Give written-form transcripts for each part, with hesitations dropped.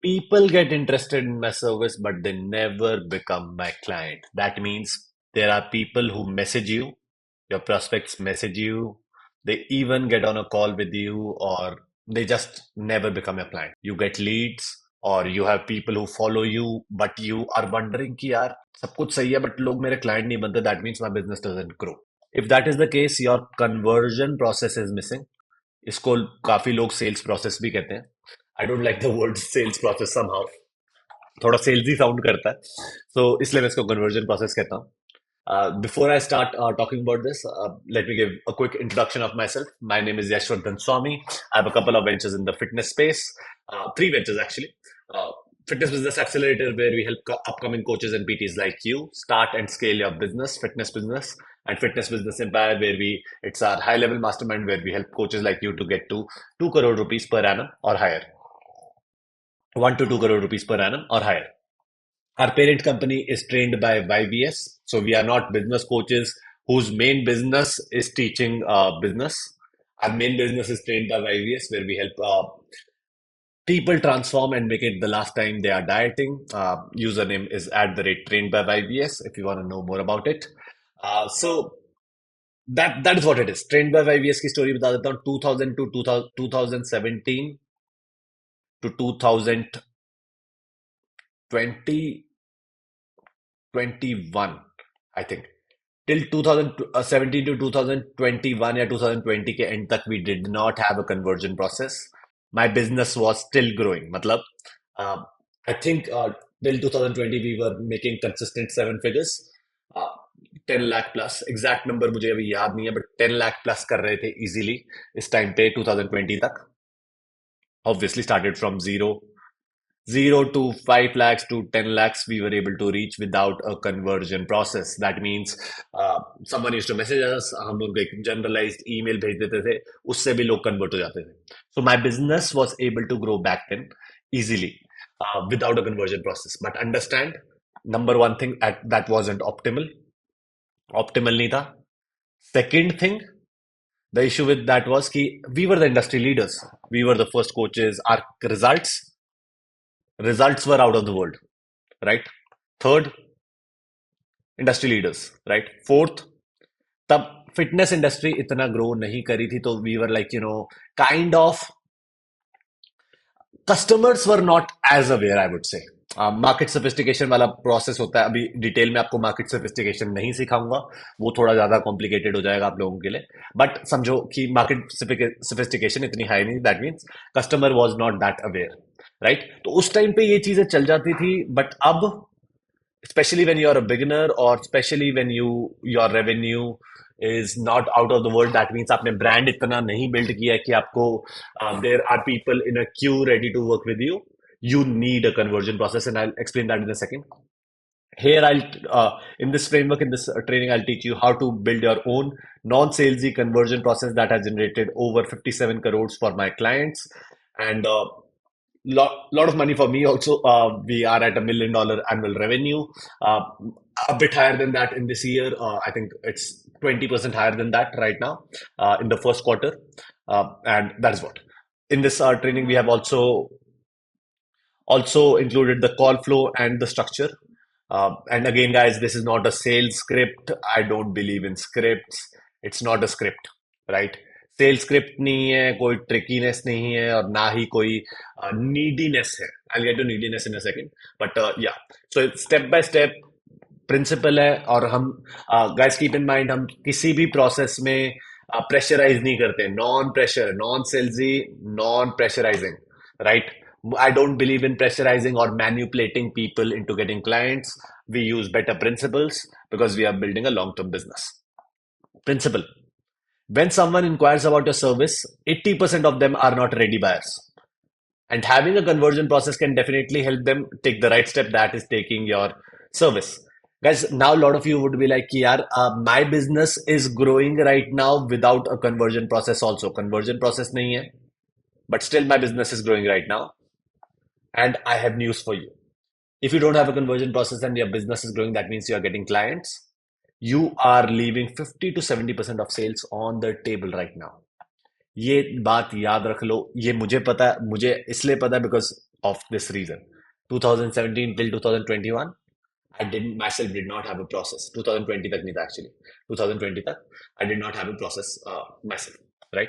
People get interested in my service, but they never become my client. That means there are people who message you, your prospects message you, they even get on a call with you, or they just never become your client. You get leads, or you have people who follow you, but you are wondering कि यार सब कुछ सही है, but लोग मेरे client नहीं बनते. That means my business doesn't grow. If that is the case, your conversion process is missing. इसको काफी लोग सेल्स प्रोसेस भी कहते हैं. I don't like the word sales process somehow. थोड़ा सेल्स ही साउंड करता है, सो इसलिए मैं इसको कन्वर्जन प्रोसेस कहता हूँ. Before I start talking about this, let me give a quick introduction of myself. My name is Yash Swami. I have a couple of ventures in the fitness space, three ventures actually. Uh, Fitness Business Accelerator, where we help upcoming coaches and PTs like you start and scale your business, fitness business, and Fitness Business Empire, where it's our high level mastermind where we help coaches like you to get to 2 crore rupees per annum or higher. 1 to 2 crore rupees per annum or higher. Our parent company is trained by YBS. So we are not business coaches whose main business is teaching business. Our main business is trained by YBS, where we help people transform and make it the last time they are dieting. Username is at the rate trained by YBS if you want to know more about it. So that is what it is. Trained by YBS की story बता देता हूँ. 2000 to 2017 to 2020 21, I think. Till 2017 to 2021 या 2020 के end तक we did not have a conversion process. My business was still growing. मतलब I think till 2020 we were making consistent seven figures. uh, 10 lakh plus. Exact number मुझे अभी याद नहीं है, but 10 lakh plus कर रहे थे easily इस time पे 2020 तक. Obviously started from zero to 5 lakhs to 10 lakhs we were able to reach without a conversion process. That means someone used to message us, हम उनको एक generalized email भेज देते थे, उससे भी लोग convert हो जाते थे. So my business was able to grow back then easily without a conversion process. But understand, number one thing that wasn't optimal नहीं था. Second thing, the issue with that was कि we were the industry leaders, we were the first coaches, our results were out of the world, right? Third, industry leaders, right? Fourth, तब fitness industry इतना grow नहीं करी थी, तो we were like kind of customers were not as aware, I would say. Market sophistication वाला process होता है. अभी डिटेल में आपको मार्केट सोफिस्टिकेशन नहीं सिखाऊंगा, वो थोड़ा ज्यादा कॉम्प्लिकेटेड हो जाएगा आप लोगों के लिए. बट समझो कि मार्केट सोफिस्टिकेशन इतनी हाई नहीं, that means customer was not that aware, right? तो उस टाइम पे ये चीजें चल जाती थी. बट अब especially when you're a beginner, or especially when your revenue is not out of the world, that means आपने brand इतना नहीं build किया है कि आपको there are people in a queue ready to work with you. You need a conversion process, and I'll explain that in a second. Here I'll in this framework, in this training, I'll teach you how to build your own non-salesy conversion process that has generated over 57 crores for my clients, and lot of money for me also. We are at $1 million annual revenue, uh, a bit higher than that in this year. I think it's 20% higher than that right now in the first quarter. And that is what. In this training, we have also included the call flow and the structure. And again, guys, this is not a sales script. I don't believe in scripts. It's not a script, right? Sale script नहीं है, कोई ट्रिकीनेस नहीं है, और ना ही कोई neediness है. I get to neediness in a second, but yeah, so step by step principle है. और हम गाइस कीप इन माइंड, हम किसी भी प्रोसेस में प्रेशराइज नहीं करते. Non pressure, non salesy, non pressurising, right? I don't believe in pressurizing or manipulating people into getting clients. We use better principles because we are building a long-term business. Principle. When someone inquires about your service, 80% of them are not ready buyers. And having a conversion process can definitely help them take the right step, that is taking your service. Guys, now a lot of you would be like, yaar, my business is growing right now without a conversion process also. Conversion process nahi hai, but still my business is growing right now. And I have news for you. If you don't have a conversion process and your business is growing, that means you are getting clients. You are leaving 50 to 70% of sales on the table right now. ये बात याद रख लो. ये मुझे पता है, मुझे इसलिए पता है because of this reason. 2017 till 2021, I didn't myself did not have a process. 2020 tak nahi tha actually. 2020 tak, I did not have a process myself, right?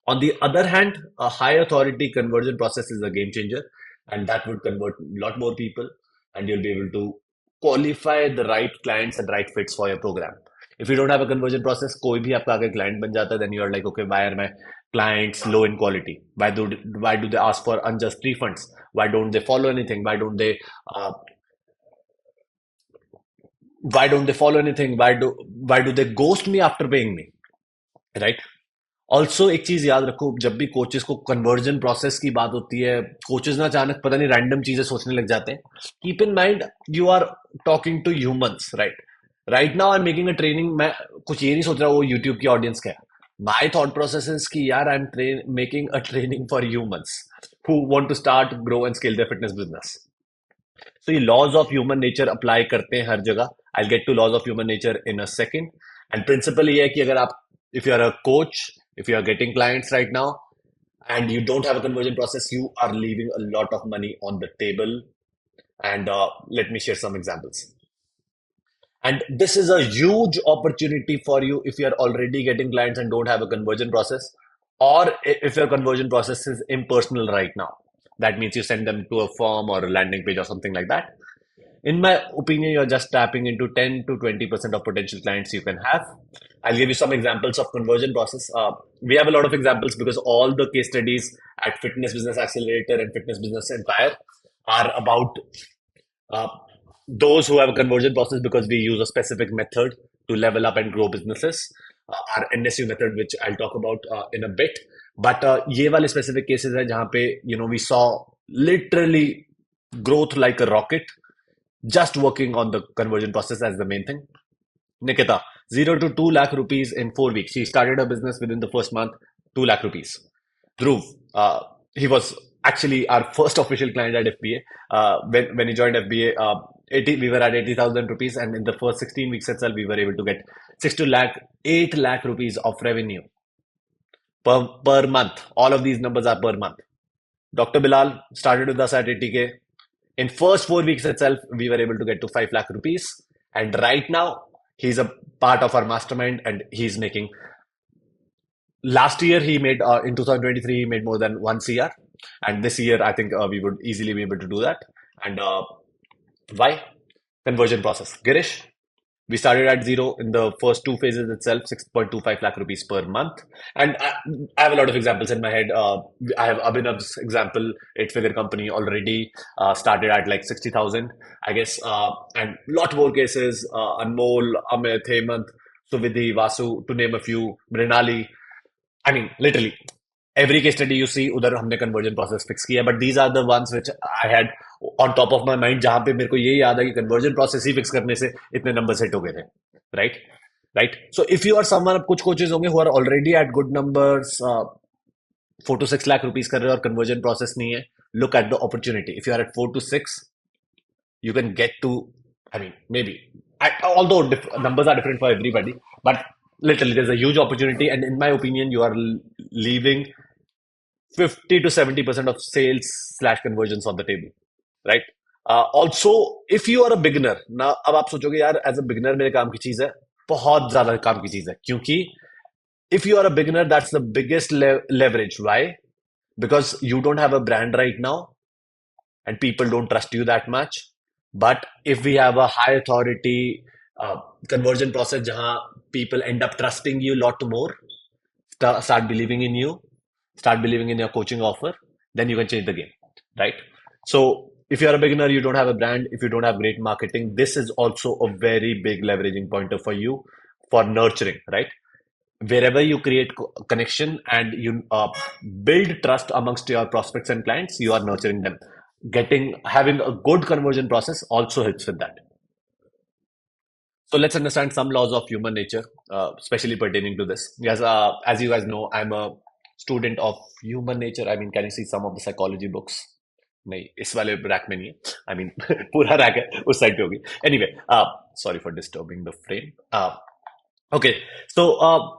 On the other hand, a high authority conversion process is a game changer, and that would convert a lot more people, and you'll be able to qualify the right clients and right fits for your program. If you don't have a conversion process, कोई भी आपका आगे client बन जाता है, then you are like, okay, why are my clients low in quality? Why do they ask for unjust refunds? Why don't they follow anything? Uh, why don't they follow anything? Why do they ghost me after paying me? Right? Also एक चीज याद रखो, जब भी coaches को conversion process की बात होती है, कोचेस ना अचानक पता नहीं रैंडम चीजें सोचने लग जाते हैं. Keep in mind you are talking to humans, right? Right now I am making a training. मैं कुछ ये नहीं सोच रहा वो यूट्यूब की ऑडियंस क्या है. माई थॉट प्रोसेस इज कि यार I am making a training for humans who want to start grow and scale their fitness business. तो ये laws of human nature apply करते हैं हर जगह. I get to laws of human nature in a second. And principle ये है कि अगर आप, if you are a coach, if you are getting clients right now and you don't have a conversion process, you are leaving a lot of money on the table. And let me share some examples. And this is a huge opportunity for you if you are already getting clients and don't have a conversion process, or if your conversion process is impersonal right now. That means you send them to a form or a landing page or something like that. In my opinion, you're just tapping into 10 to 20% of potential clients you can have. I'll give you some examples of conversion process. We have a lot of examples because all the case studies at Fitness Business Accelerator and Fitness Business Empire are about uh, those who have a conversion process, because we use a specific method to level up and grow businesses. Our NSU method, which I'll talk about in a bit. But ये वाले specific cases है जहाँ पे we saw literally growth like a rocket, just working on the conversion process as the main thing. Nikita, 0 to 2 lakh rupees in 4 weeks. She started her business within the first month, 2 lakh rupees. Dhruv, he was actually our first official client at FBA. When he joined FBA, 80, we were at 80,000 rupees, and in the first 16 weeks itself, we were able to get 8 lakh rupees of revenue per month. All of these numbers are per month. Dr. Bilal started with us at 80K. In first 4 weeks itself, we were able to get to 5 lakh rupees. And right now, he's a part of our mastermind, and he's making. Last year, he made, in 2023, he made more than 1 CR. And this year, I think we would easily be able to do that. And why? Conversion process. Girish, we started at zero in the first two phases itself, 6.25 lakh rupees per month. And I have a lot of examples in my head. I have Abhinav's example, eight-figure company already started at like 60,000, I guess. And lot more cases, Anmol, Amit, Hemant, Suvidhi, Vasu, to name a few, Mrinali. I mean, literally, every case study you see, उधर हमने conversion process fix किया. But these are the ones which I had on top of my mind, जहाँ पे मेरे को ये याद है कि conversion process ही fix करने से इतने numbers hit हो गए थे, right? Right? So if you are someone, कुछ coaches होंगे who are already at good numbers, 4 to 6 lakh rupees कर रहे हो और conversion process नहीं है, look at the opportunity. If you are at 4 to 6, you can get to, I mean, maybe, although numbers are different for everybody, but literally there's a huge opportunity. And in my opinion, you are leaving 50 to 70% of sales slash conversions on the table, right? Also, if you are a beginner, ना अब आप सोचोगे यार as a beginner मेरे काम की चीज है, बहुत ज्यादा काम की चीज है, क्योंकि if you are a beginner, that's the biggest leverage. Why? Because you don't have a brand right now and people don't trust you that much. But if we have a high authority conversion process, jahan people end up trusting you a lot more, start believing in you, start believing in your coaching offer, then you can change the game, right? So if you're a beginner, you don't have a brand, if you don't have great marketing, this is also a very big leveraging pointer for you for nurturing, right? Wherever you create connection and you build trust amongst your prospects and clients, you are nurturing them. Having a good conversion process also helps with that. So let's understand some laws of human nature, especially pertaining to this. Yes, as you guys know, I'm a student of human nature. I mean, can you see some of the psychology books? नहीं, इस वाले rack में नहीं है. I mean, पूरा rack है, उस side पे होगी. Anyway, sorry for disturbing the frame. Okay, so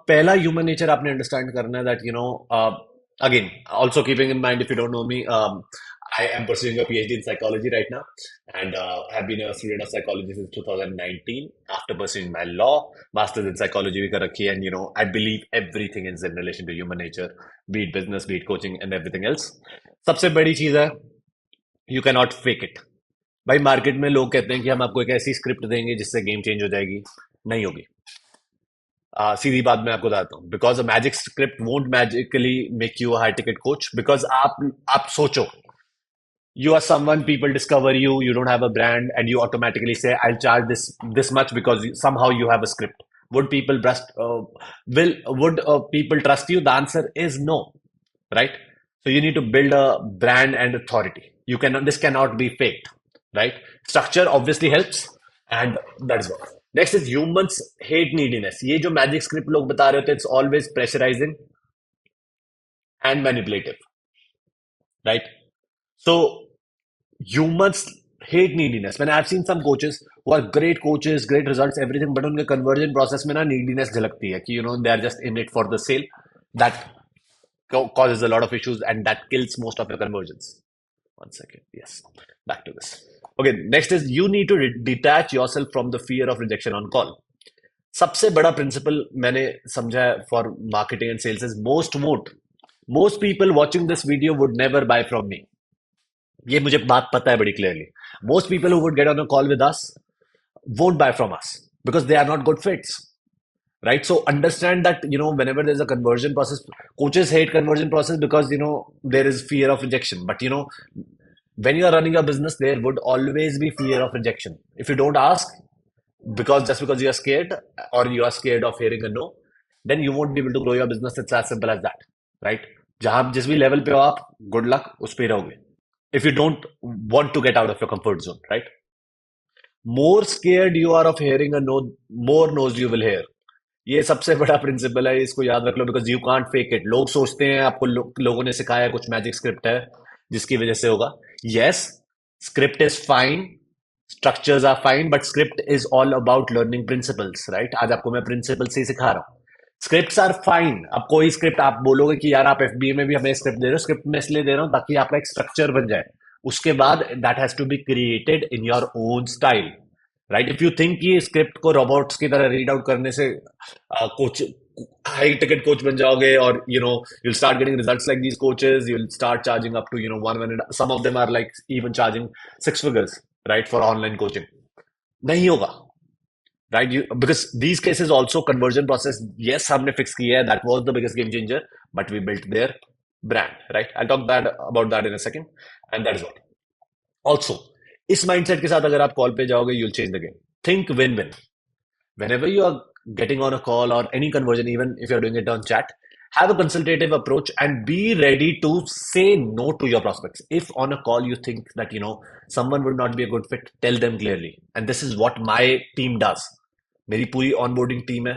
पहला human nature आपने understand करना है that again, also keeping in mind, if you don't know me, I am pursuing a PhD in psychology right now, and have been a student of psychology since 2019. After pursuing my law, masters in psychology, we got a key, and I believe everything is in relation to human nature, be it business, be it coaching, and everything else. सबसे बड़ी चीज है, you cannot fake it. भाई market में लोग कहते हैं कि हम आपको एक ऐसी स्क्रिप्ट देंगे जिससे गेम चेंज हो जाएगी, नहीं होगी। सीधी बात मैं आपको बताता हूँ, because a magic script won't magically make you a high ticket coach. Because आप सोचो, you are someone, people discover you don't have a brand, and you automatically say, I'll charge this much because somehow you have a script. Would people trust, would people trust you? The answer is no, right? So you need to build a brand and authority. You cannot, this cannot be faked, right? Structure obviously helps, and that's what. Next is humans hate neediness. ये जो magic script लोग बता रहे होते हैं, it's always pressurizing and manipulative, right? So humans hate neediness. When I've seen some coaches who are great coaches, great results, everything, but उनके conversion process में ना neediness झलकती है कि they are just in it for the sale. That causes a lot of issues, and that kills most of your conversions. One second. Yes. Back to this. Okay. Next is you need to detach yourself from the fear of rejection on call. सबसे बड़ा principle मैंने समझा है for marketing and sales is most won't. Most people watching this video would never buy from me. ये मुझे बात पता है बड़ी clearly. Most people who would get on a call with us won't buy from us because they are not good fits, right? So understand that whenever there's a conversion process, coaches hate conversion process because there is fear of rejection. But when you are running a business, there would always be fear of rejection. If you don't ask, because you are scared, or you are scared of hearing a no, then you won't be able to grow your business. It's as simple as that, right? जहां जिस भी level पे हो आप, good luck, उस पे रहोगे. If you don't want to get out of your comfort zone, right? More scared you are of hearing a no, more no's you will hear. ये सबसे बड़ा प्रिंसिपल है, इसको याद रख लो, because you can't fake it. लोग सोचते हैं आपको लोगों ने सिखाया है कुछ मैजिक स्क्रिप्ट है जिसकी वजह से होगा। Yes, script is fine, structures are fine, but script is all about learning principles, right? आज आपको मैं प्रिंसिपल से ही सिखा रहा हूँ। Scripts are fine. अब कोई स्क्रिप्ट आप बोलोगे कि यार आप एफबीए में भी हमें स्क्रिप्ट दे रहे हो, स्क्रिप्ट में इसलिए दे रहा हूँ ताकि आपका एक स्ट्रक्चर बन जाए। उसके बाद that has to be created in your own style, right? If you think कि स्क्रिप्ट को रोबोट्स की तरह रीड आउट करने से कोच हाई टिकट कोच बन जाओगे, और you'll start getting results like these coaches, you'll start charging up to one, some of them are like even charging 6 figures, right, for online coaching. नहीं होगा, right? Because these cases also conversion process, yes, हमने fix किया है, that was the biggest game changer, but we built their brand, right? I'll talk about that in a second, and that is what. Also, इस mindset के साथ अगर आप call पे जाओगे, you'll change the game. Think win-win. Whenever you are getting on a call or any conversion, even if you're doing it on chat, have a consultative approach and be ready to say no to your prospects. If on a call you think that someone would not be a good fit, tell them clearly. And this is what my team does. मेरी पूरी onboarding team है.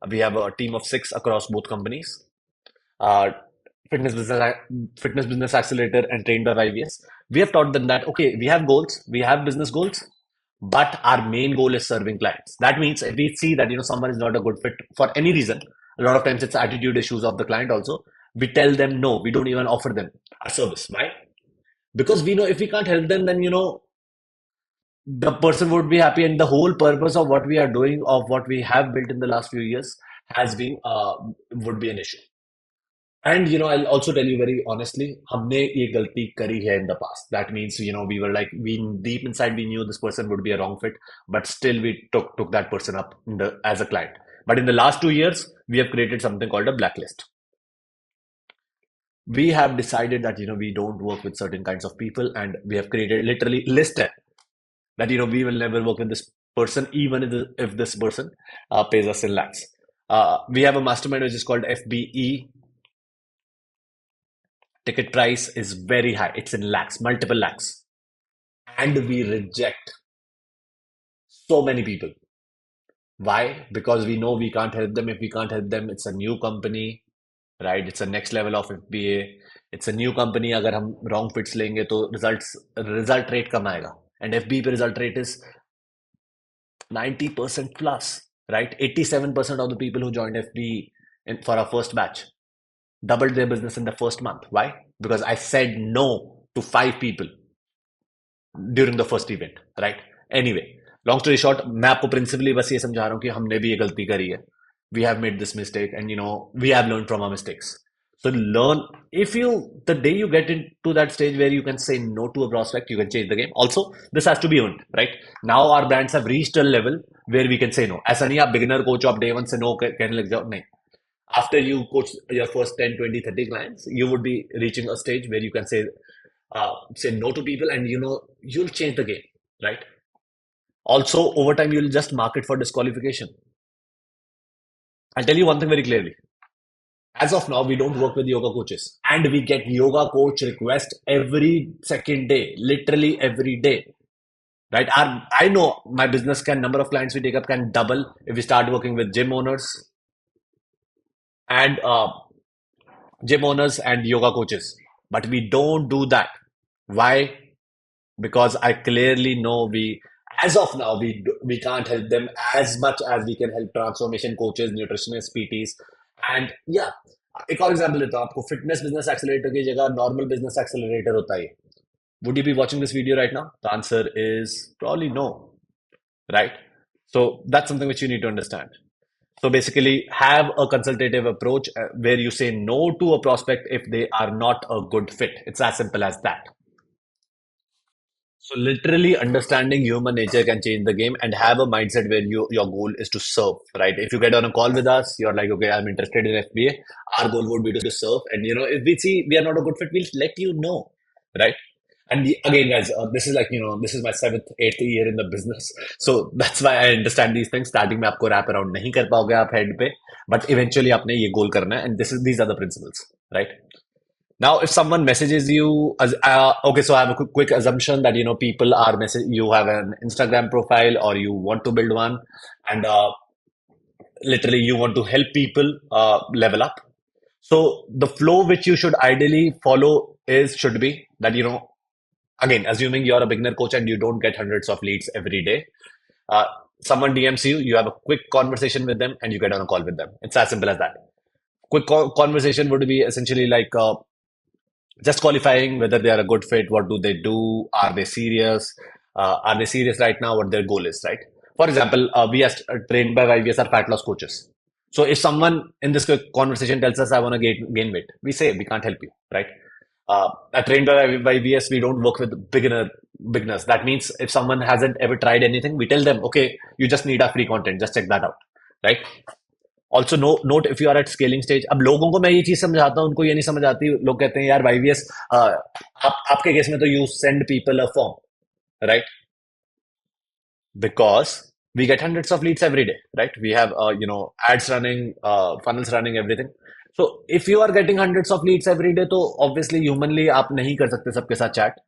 We have a team of 6 across both companies. Uh, fitness business accelerator and trained by IVS. We have taught them that okay, we have goals, we have business goals, but our main goal is serving clients. That means if we see that someone is not a good fit for any reason, a lot of times it's attitude issues of the client also, we tell them no, we don't even offer them our service. Why? Because we know if we can't help them, then the person would be happy, and the whole purpose of what we are doing, of what we have built in the last few years, has been would be an issue. And I'll also tell you very honestly, हमने ये गलती करी है in the past. That means we were like, we deep inside we knew this person would be a wrong fit, but still we took that person up as a client. But in the last 2 years, we have created something called a blacklist. We have decided that we don't work with certain kinds of people, and we have created literally listed that we will never work with this person, even if this person pays us in lakhs. We have a mastermind which is called FBE. Ticket price is very high. It's in lakhs, multiple lakhs. And we reject so many people. Why? Because we know we can't help them. If we can't help them, it's a new company, right? It's a next level of FBA. It's a new company. अगर हम wrong fits लेंगे तो result rate कम आएगा. And FBA पे result rate is 90% plus, right? 87% of the people who joined FBA for our first batch doubled their business in the first month. Why? Because I said no to 5 people during the first event right anyway long story short मैं आपको principally बस ये समझा रहा हूँ कि हमने भी ये गलती करी है we have made this mistake and we have learn from our mistakes so learn if you the day you get into that stage where you can say no to a prospect you can change the game also this has to be earned right now our brands have reached a level where we can say no ऐसा नहीं आप beginner coach आप day one से no कहने लग जाओ नहीं after you coach your first 10, 20, 30 clients you would be reaching a stage where you can say no to people and you'll change the game right also over time you'll just mark it for disqualification. I'll tell you one thing very clearly. As of now we don't work with yoga coaches and we get yoga coach request every second day, literally every day, right? I know my business can number of clients we take up can double if we start working with and gym owners and yoga coaches, but we don't do that. Why? Because I clearly know as of now, we can't help them as much as we can help transformation coaches, nutritionists, PTs, and yeah. एक और example देता हूँ आपको fitness business accelerator की जगह normal business accelerator होता है would you be watching this video right now the answer is probably no right so that's something which you need to understand so basically have a consultative approach where you say no to a prospect if they are not a good fit it's as simple as that. So literally understanding human nature can change the game and have a mindset where your goal is to serve, right? If you get on a call with us, you're like, okay, I'm interested in FBA. Our goal would be to serve. And if we see we are not a good fit, we'll let you know, right? And again, guys, this is like, this is my 7th, 8th year in the business. So that's why I understand these things. Starting में आपको wrap around नहीं कर पाओगे आप head पे, but eventually आपने ये goal करना है. And these are the principles, right? Now, if someone messages you, okay, so I have a quick assumption that people are you have an Instagram profile or you want to build one, and literally you want to help people level up. So the flow which you should ideally follow should be that again, assuming you're a beginner coach and you don't get hundreds of leads every day, uh, someone DMs you, you have a quick conversation with them, and you get on a call with them. It's as simple as that. Quick conversation would be essentially like. Just qualifying whether they are a good fit, what do they do, are they serious right now, what their goal is, right? For example, we are trained by YVS are fat loss coaches. So if someone in this conversation tells us I want to gain weight, we say we can't help you, right? At trained by YVS, we don't work with beginners. That means if someone hasn't ever tried anything, we tell them, okay, you just need our free content, just check that out, right? Also note if you are at scaling stage अब लोगों को मैं ये चीज समझाता हूँ उनको ये नहीं समझ आती लोग कहते हैं यार वाईवीएस आपके केस में तो you send people a form right because we get hundreds of leads every day right we have ads running funnels running everything so if you are getting hundreds of leads every day तो obviously humanly आप नहीं कर सकते सबके साथ chat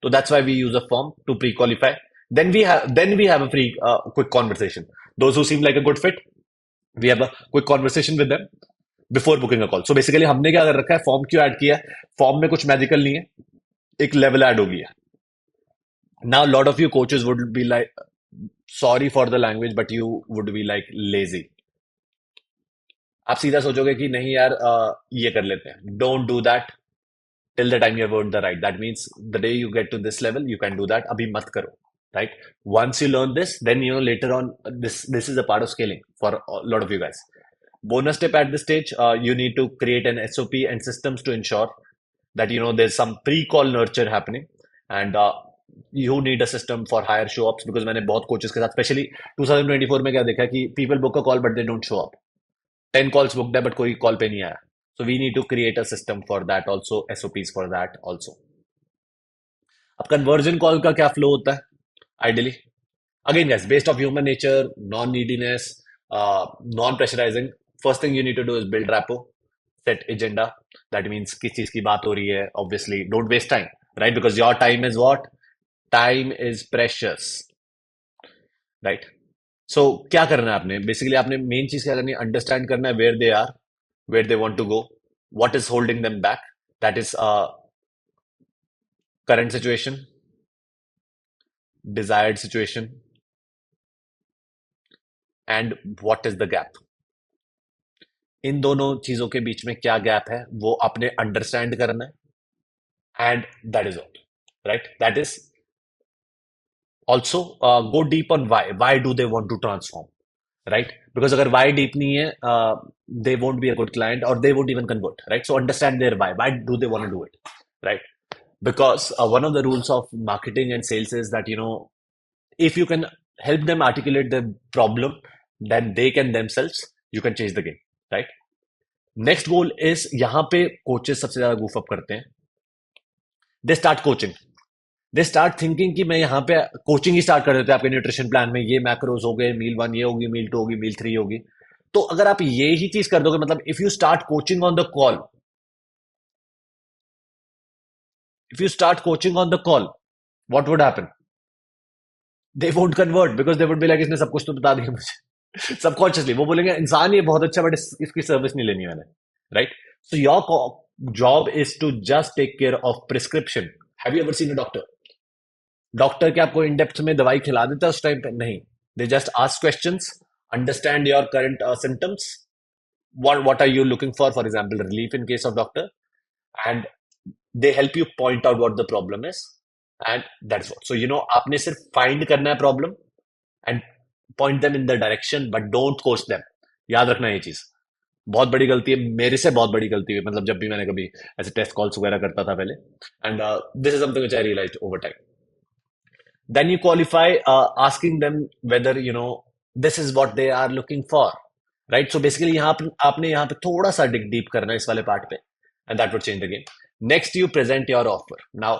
so that's why we use a form to pre-qualify then we have a free quick conversation those who seem like a good fit we have a quick conversation with them before booking a call. So basically हमने क्या कर रखा है form क्यों add किया है form में कुछ मैजिकल नहीं है एक लेवल ऐड हो गया now lot of you coaches would be like sorry for the language but you would be like lazy आप सीधा सोचोगे कि नहीं यार ये कर लेते हैं don't do that till the time you have earned the right that means the day you get to this level you can do that अभी मत करो right once you learn this then later on this is a part of scaling for a lot of you guys bonus tip at this stage you need to create an SOP and systems to ensure that there's some pre-call nurture happening and you need a system for higher show ups because मैंने बहुत coaches के साथ especially 2024 में क्या देखा कि people book a call but they don't show up 10 calls booked है but कोई call पे नहीं आया so we need to create a system for that also SOPs for that also अब conversion call का क्या flow होता है ideally again guys based off human nature non-neediness non-pressurizing first thing you need to do is build rapport set agenda that means किस चीज की बात हो रही है obviously don't waste time right because your time is what time is precious right so क्या करना है आपने basically आपने main चीज क्या करनी है understand करना है where they are where they want to go what is holding them back that is current situation desired situation and what is the gap इन दोनों चीजों के बीच में क्या गैप है वो आपने अंडरस्टैंड करना है and that is all, right? That is also go deep on why. Why do they want to transform, right? Because अगर why deep नहीं है, they won't be a good client or they won't even convert, right? So understand their why. Why do they want to do it, right? Because one of the rules of marketing and sales is that, if you can help them articulate the problem, then they can themselves, you can change the game, right? Next goal is, यहाँ पे coaches सबसे ज्यादा goof up करते हैं. They start coaching. They start thinking कि मैं यहाँ पे कोचिंग ही स्टार्ट कर देते हैं आपके न्यूट्रिशन प्लान में, ये मैक्रोज हो गए, मील वन ये होगी, मील टू होगी, मील थ्री होगी. तो अगर आप ये ही चीज कर दोगे, मतलब if you start coaching on the call, what would happen? They won't convert because they would be like, इसने सब कुछ तो बता दिया मुझे. सबकॉन्शियसली वो बोलेंगे इंसान ये बहुत अच्छा, बट इसकी सर्विस नहीं लेनी मैंने, right? So your job is to just take care of prescription. Have you ever seen a doctor? Doctor क्या आपको इन डेप्थ में दवाई खिला देता है उस टाइम पे? नहीं. They just ask questions, understand your current symptoms, what are you looking for example relief in case of doctor, and they help you point out what the problem is, and that's what. So आपने सिर्फ find करना है problem and point them in the direction, but don't coach them. याद रखना ये चीज बहुत बड़ी गलती है, मेरे से बहुत बड़ी गलती हुई, मतलब जब भी मैंने कभी ऐसे टेस्ट कॉल्स वगैरह करता था पहले, and this is something which I realized over time. Then you qualify, asking them whether this is what they are looking for, right? So basically यहाँ पे आपने यहाँ पे थोड़ा सा dig deep करना है इस वाले part पे, and that would change the game. Next you present your offer. Now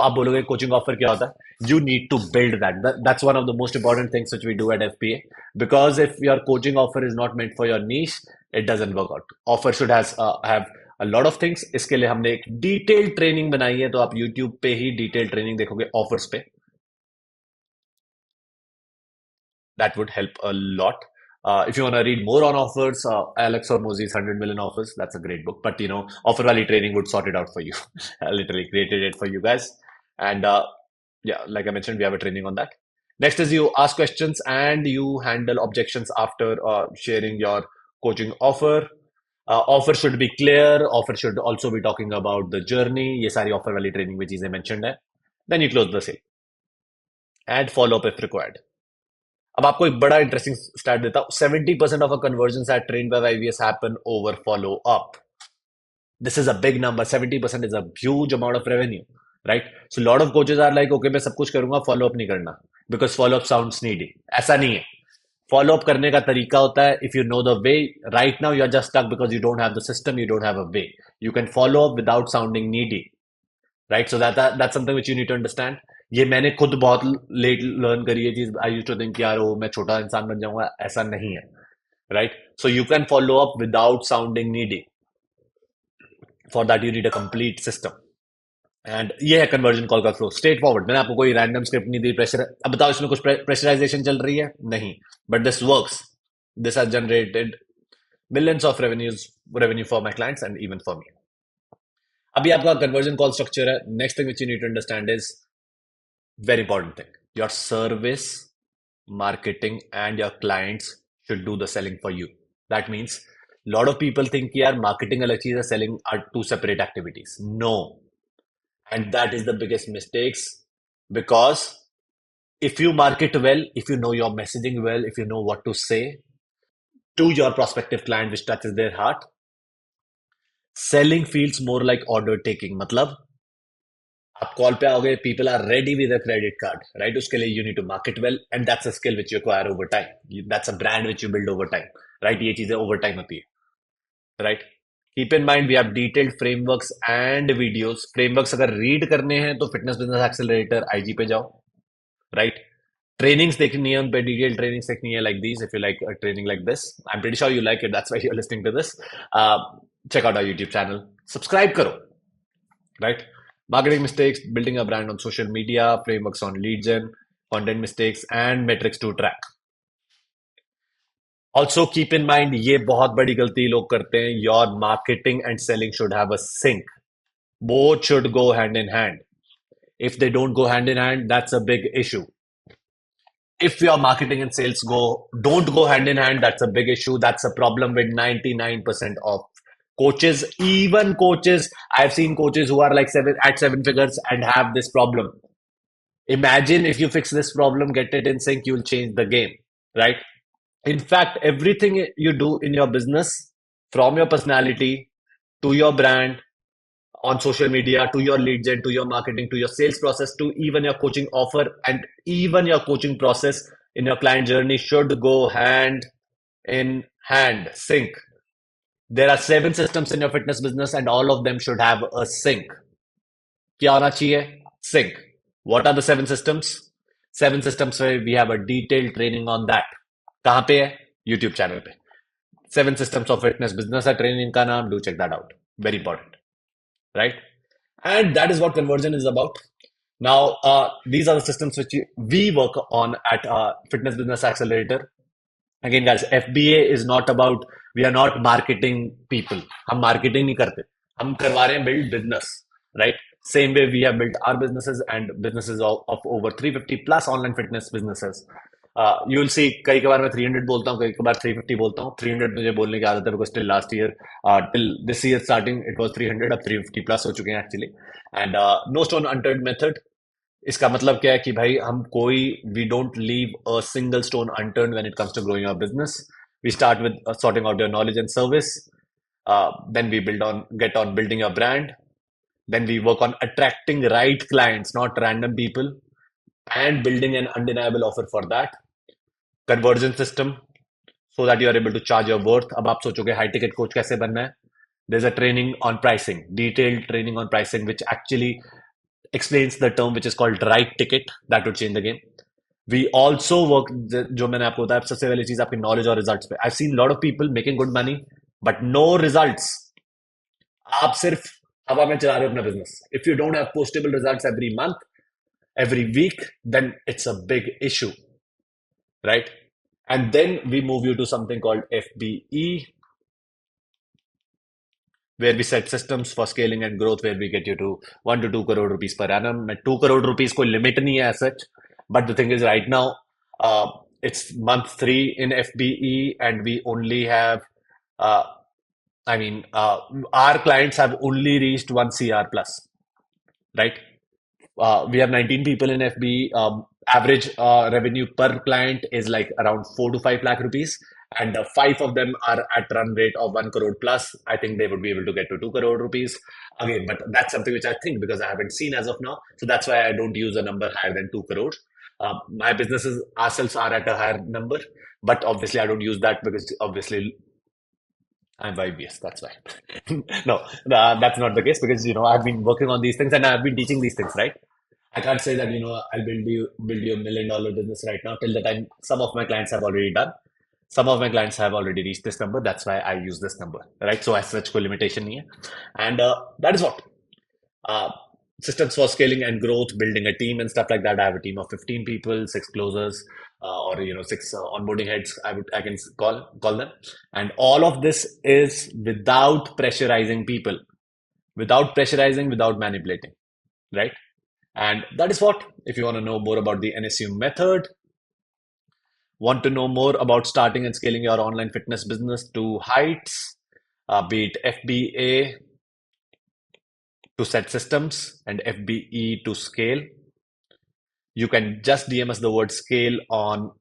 आप बोलोगे coaching offer क्या होता है? You need to build that. That's one of the most important things which we do at FPA, because if your coaching offer is not meant for your niche, it doesn't work out. Offer should have a lot of things. इसके लिए हमने एक detailed training बनाई है, तो आप YouTube पे ही detailed training देखोगे offers पे. That would help a lot. If you want to read more on offers, Alex Hormozy's 100 Million Offers, that's a great book. But, Offer Valley Training would sort it out for you. I literally created it for you guys. And yeah, like I mentioned, we have a training on that. Next is you ask questions and you handle objections after sharing your coaching offer. Offer should be clear. Offer should also be talking about the journey. ये सारी Offer Valley Training which is mentioned है. Then you close the sale and follow up if required. अब आपको एक बड़ा interesting start देता हूं. 70% of a conversion at train by IVS happen over follow up. This is a big number. 70% is a huge amount of revenue, right? So lot of coaches are like, okay मैं सब कुछ करूंगा, follow up नहीं करना, because follow up sounds needy. ऐसा नहीं है. Follow up करने का तरीका होता है, if you know the way. Right now you are just stuck because you don't have the system, you don't have a way. You can follow up without sounding needy, right? So that's something which you need to understand. ये मैंने खुद बहुत late learn करी है चीज. I used to think यार वो मैं छोटा इंसान बन जाऊंगा, ऐसा नहीं है, right? So you can follow up without sounding needy. For that you need a complete system. And ये है कन्वर्जन कॉल का फ्लो, स्ट्रेट फॉरवर्ड. मैंने आपको कोई रैंडम स्क्रिप्ट नहीं दी. प्रेशर, अब बताओ इसमें कुछ प्रेशराइजेशन चल रही है? नहीं. But this works. This has generated millions of revenue for my clients and even for me. अभी आपका कन्वर्जन कॉल स्ट्रक्चर है. Next thing which you need to understand is very important thing. Your service, marketing, and your clients should do the selling for you. That means a lot of people think यार marketing अलग चीज है, selling are two separate activities. No. And that is the biggest mistakes, because if you market well, if you know your messaging well, if you know what to say to your prospective client which touches their heart, selling feels more like order taking. मतलब आप call पे आओगे, people are ready with a credit card, right? उसके लिए you need to market well, and that's a skill which you acquire over time. That's a brand which you build over time, right? ये चीजें over time होती है, right? Keep in mind we have detailed frameworks and videos. Frameworks अगर read करने हैं तो fitness business accelerator IG पे जाओ, राइट? ट्रेनिंग्स देखनी है, उन पे डिटेल ट्रेनिंग्स देखनी है, like this. If you like training like this, I am pretty sure you like it, that's why you are listening to this. Check out our YouTube channel, subscribe करो, right? Marketing mistakes, building a brand on social media, frameworks on lead gen, content mistakes, and metrics to track. Also keep in mind, ये बहुत बड़ी गलती लोग करते हैं. Your marketing and selling should have a sync. Both should go hand in hand. If they don't go hand in hand, that's a big issue. If your marketing and sales don't go hand in hand, that's a big issue. That's a problem with 99% of Coaches, even coaches, I've seen coaches who are like seven figures and have this problem. Imagine if you fix this problem, get it in sync, you'll change the game, right? In fact, everything you do in your business, from your personality to your brand, on social media, to your lead gen, to your marketing, to your sales process, to even your coaching offer, and even your coaching process in your client journey should go hand in hand, sync. There are 7 systems in your fitness business, and all of them should have a sync. क्या होना चाहिए? Sync. What are the 7 systems? 7 systems where we have a detailed training on that. कहाँ पे है? YouTube channel पे. 7 systems of fitness business है training का नाम. Do check that out. Very important, right? And that is what conversion is about. Now, these are the systems which we work on at Fitness Business Accelerator. Again, guys, FBA is not about, we are not marketing people. हम marketing नहीं करते. हम करवा रहे हैं build business, right? Same way we have built our businesses and businesses of over 350 plus online fitness businesses. You will see कई बार मैं 300 बोलता हूँ, कई बार 350 बोलता हूँ. 300 मुझे बोलने की आदत है because till last year, till this year starting it was 300, अब 350 plus हो चुके हैं actually. And no stone unturned method. इसका मतलब क्या है कि भाई हम कोई we don't leave a single stone unturn when it comes to growing your business. We start with sorting out your knowledge and service, then we build on get on building your brand, then we work on attracting right clients, not random people, and building an undeniable offer for that. Conversion system, so that you are able to charge your worth. अब आप सोचोगे high ticket coach कैसे बनना है? There's a training on pricing, detailed training on pricing, which actually explains the term which is called right ticket. That would change the game. We also work, जो मैंने आपको बताया, सबसे पहली चीज आपकी नॉलेज और रिजल्ट्स पे. I've seen a lot of people making good money, but no results. आप सिर्फ हवा में चला रहे हो अपना business. If you don't have postable results every month, every week, then it's a big issue, right? And then we move you to something called FBE, where we set systems for scaling and growth, where we get you to 1 to 2 crore rupees per annum. 2 crore rupees कोई limit नहीं है as such, but the thing is right now, it's month 3 in FBE, and we only have, uh, our clients have only reached 1 CR plus, right? We have 19 people in FB. Average revenue per client is like around 4 to 5 lakh rupees, and 5 of them are at run rate of 1 crore plus. I think they would be able to get to 2 crore rupees again, but that's something which I think, because I haven't seen as of now, so that's why I don't use a number higher than 2 crore. My businesses ourselves are at a higher number, but obviously I don't use that because obviously I'm VBS. That's why. No, that's not the case, because I've been working on these things and I've been teaching these things, right? I can't say that I'll build you $1 million business right now. Till the time some of my clients have already done, some of my clients have already reached this number. That's why I use this number, right? So as such, कोई limitation नहीं है. And that is what uh, systems for scaling and growth, building a team and stuff like that. I have a team of 15 people, 6 closers, or 6 onboarding heads. I can call them, and all of this is without pressurizing people, without pressurizing, without manipulating, right? And that is what. If you want to know more about the NSU method, want to know more about starting and scaling your online fitness business to heights, be it FBA to set systems and FBE to scale, you can just DM us the word scale on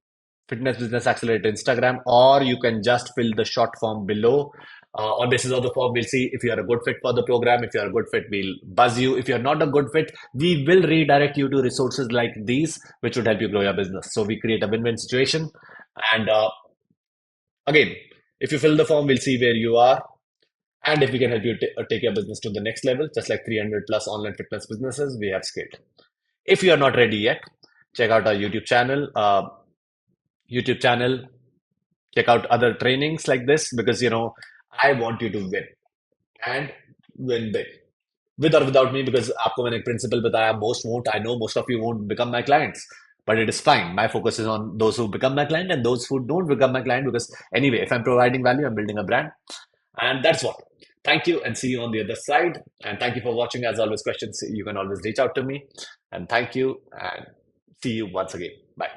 Fitness Business Accelerator Instagram, or you can just fill the short form below. On basis of the form, we'll see if you are a good fit for the program. If you are a good fit, we'll buzz you. If you're not a good fit, we will redirect you to resources like these, which would help you grow your business. So we create a win-win situation. And again, if you fill the form, we'll see where you are. And if we can help you take your business to the next level, just like 300 plus online fitness businesses, we have scaled. If you are not ready yet, check out our YouTube channel. Check out other trainings like this, because I want you to win and win big, with or without me, because आपको मैंने एक principle बताया, most won't. I know most of you won't become my clients, but it is fine. My focus is on those who become my client and those who don't become my client, because anyway, if I'm providing value, I'm building a brand, and that's what. Thank you, and see you on the other side. And thank you for watching. As always, questions, you can always reach out to me. And thank you, and see you once again. Bye.